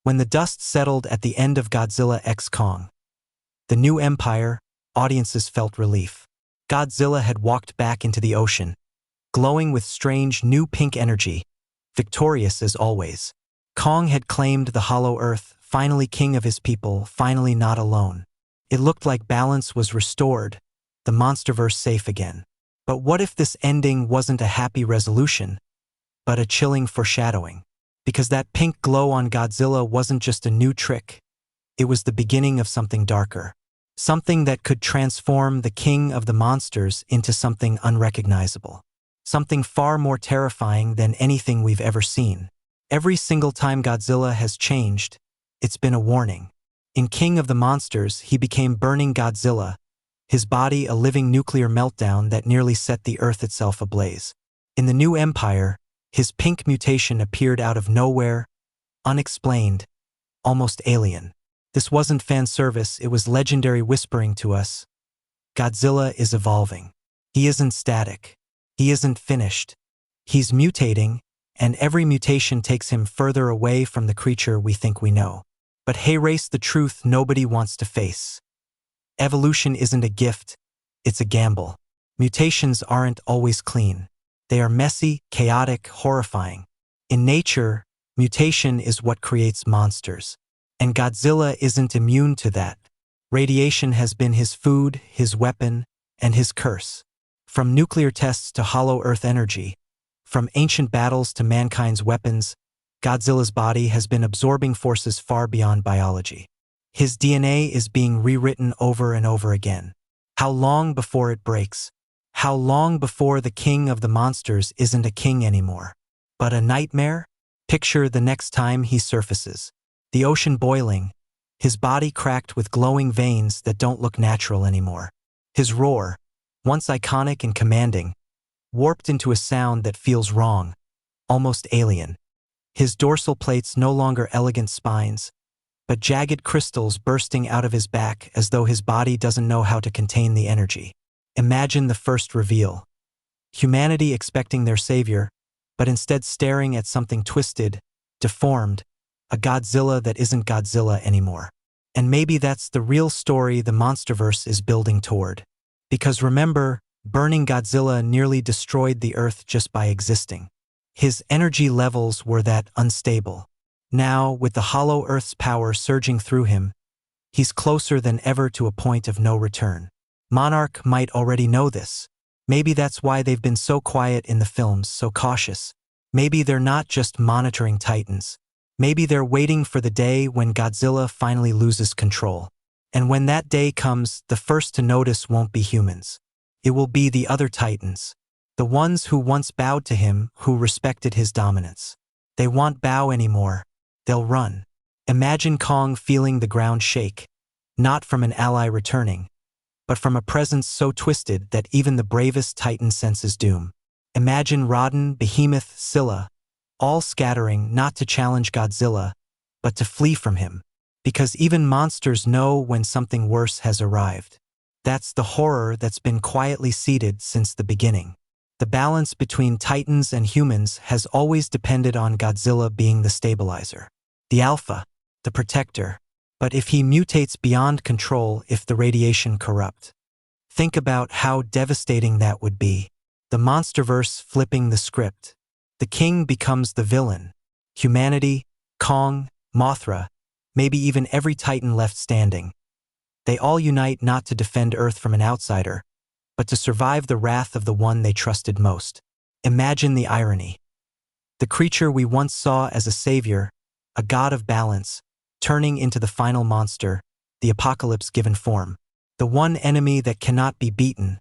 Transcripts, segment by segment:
When the dust settled at the end of Godzilla x Kong, the new empire, audiences felt relief. Godzilla had walked back into the ocean, glowing with strange new pink energy, victorious as always. Kong had claimed the Hollow Earth, finally king of his people, finally not alone. It looked like balance was restored, the MonsterVerse safe again. But what if this ending wasn't a happy resolution, but a chilling foreshadowing? Because that pink glow on Godzilla wasn't just a new trick, it was the beginning of something darker. Something that could transform the king of the monsters into something unrecognizable. Something far more terrifying than anything we've ever seen. Every single time Godzilla has changed, it's been a warning. In King of the Monsters, he became Burning Godzilla, his body a living nuclear meltdown that nearly set the Earth itself ablaze. In the new empire, his pink mutation appeared out of nowhere, unexplained, almost alien. This wasn't fan service, it was legendary whispering to us. Godzilla is evolving. He isn't static. He isn't finished. He's mutating, and every mutation takes him further away from the creature we think we know. But hey, race, the truth nobody wants to face. Evolution isn't a gift, it's a gamble. Mutations aren't always clean. They are messy, chaotic, horrifying. In nature, mutation is what creates monsters. And Godzilla isn't immune to that. Radiation has been his food, his weapon, and his curse. From nuclear tests to hollow Earth energy, from ancient battles to mankind's weapons, Godzilla's body has been absorbing forces far beyond biology. His DNA is being rewritten over and over again. How long before it breaks? How long before the king of the monsters isn't a king anymore, but a nightmare? Picture the next time he surfaces. The ocean boiling, his body cracked with glowing veins that don't look natural anymore. His roar, once iconic and commanding, warped into a sound that feels wrong, almost alien. His dorsal plates no longer elegant spines, but jagged crystals bursting out of his back as though his body doesn't know how to contain the energy. Imagine the first reveal. Humanity expecting their savior, but instead staring at something twisted, deformed, a Godzilla that isn't Godzilla anymore. And maybe that's the real story the MonsterVerse is building toward. Because remember, Burning Godzilla nearly destroyed the Earth just by existing. His energy levels were that unstable. Now, with the hollow Earth's power surging through him, he's closer than ever to a point of no return. Monarch might already know this. Maybe that's why they've been so quiet in the films, so cautious. Maybe they're not just monitoring Titans. Maybe they're waiting for the day when Godzilla finally loses control. And when that day comes, the first to notice won't be humans. It will be the other Titans. The ones who once bowed to him, who respected his dominance. They won't bow anymore. They'll run. Imagine Kong feeling the ground shake, not from an ally returning, but from a presence so twisted that even the bravest Titan senses doom. Imagine Rodan, Behemoth, Scylla, all scattering not to challenge Godzilla, but to flee from him. Because even monsters know when something worse has arrived. That's the horror that's been quietly seeded since the beginning. The balance between Titans and humans has always depended on Godzilla being the stabilizer, the alpha, the protector. But if he mutates beyond control, if the radiation corrupt, think about how devastating that would be. The MonsterVerse flipping the script. The king becomes the villain. Humanity, Kong, Mothra, maybe even every Titan left standing. They all unite not to defend Earth from an outsider, but to survive the wrath of the one they trusted most. Imagine the irony. The creature we once saw as a savior, a god of balance, turning into the final monster, the apocalypse given form. The one enemy that cannot be beaten,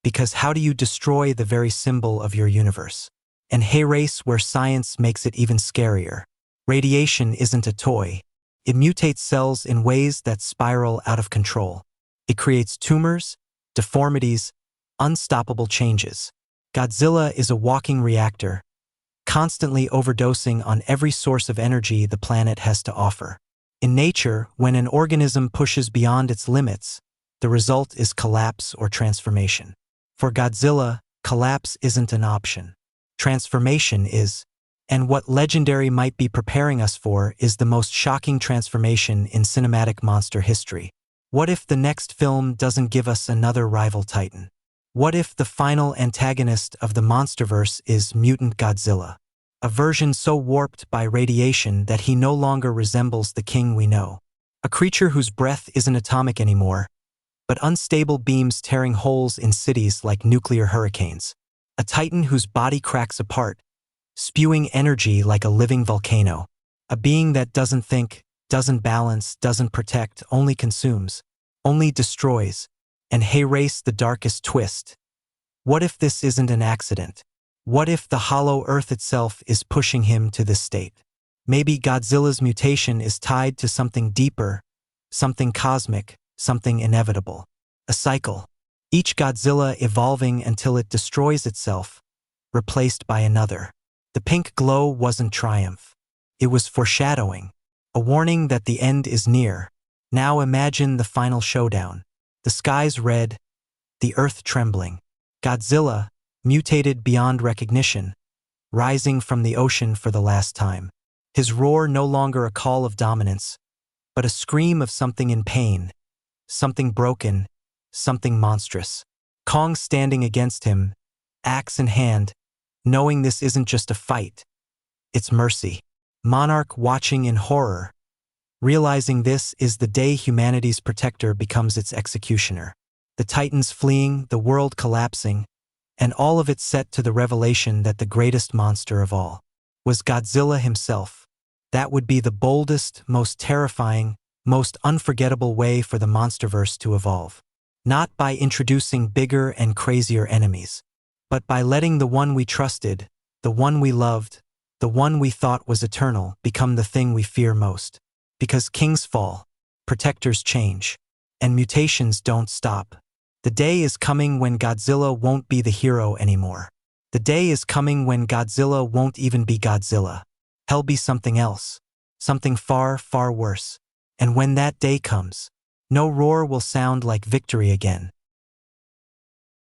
because how do you destroy the very symbol of your universe? And hey race, where science makes it even scarier. Radiation isn't a toy. It mutates cells in ways that spiral out of control. It creates tumors, deformities, unstoppable changes. Godzilla is a walking reactor, constantly overdosing on every source of energy the planet has to offer. In nature, when an organism pushes beyond its limits, the result is collapse or transformation. For Godzilla, collapse isn't an option. Transformation is, And what Legendary might be preparing us for is the most shocking transformation in cinematic monster history. What if the next film doesn't give us another rival titan? What if the final antagonist of the MonsterVerse is mutant Godzilla? A version so warped by radiation that he no longer resembles the king we know. A creature whose breath isn't atomic anymore, but unstable beams tearing holes in cities like nuclear hurricanes. A titan whose body cracks apart, spewing energy like a living volcano. A being that doesn't think, doesn't balance, doesn't protect, only consumes, only destroys, and race the darkest twist. What if this isn't an accident? What if the hollow earth itself is pushing him to this state? Maybe Godzilla's mutation is tied to something deeper, something cosmic, something inevitable. A cycle. Each Godzilla evolving until it destroys itself, replaced by another. The pink glow wasn't triumph. It was foreshadowing. A warning that the end is near. Now imagine the final showdown. The skies red, the earth trembling. Godzilla, mutated beyond recognition, rising from the ocean for the last time. His roar no longer a call of dominance, but a scream of something in pain, something broken, something monstrous. Kong standing against him, axe in hand, knowing this isn't just a fight, it's mercy. Monarch watching in horror, realizing this is the day humanity's protector becomes its executioner. The Titans fleeing, the world collapsing, and all of it set to the revelation that the greatest monster of all was Godzilla himself. That would be the boldest, most terrifying, most unforgettable way for the MonsterVerse to evolve. Not by introducing bigger and crazier enemies, but by letting the one we trusted, the one we loved, the one we thought was eternal, become the thing we fear most. Because kings fall, protectors change, and mutations don't stop. The day is coming when Godzilla won't be the hero anymore. The day is coming when Godzilla won't even be Godzilla. He'll be something else, something far, far worse. And when that day comes, no roar will sound like victory again.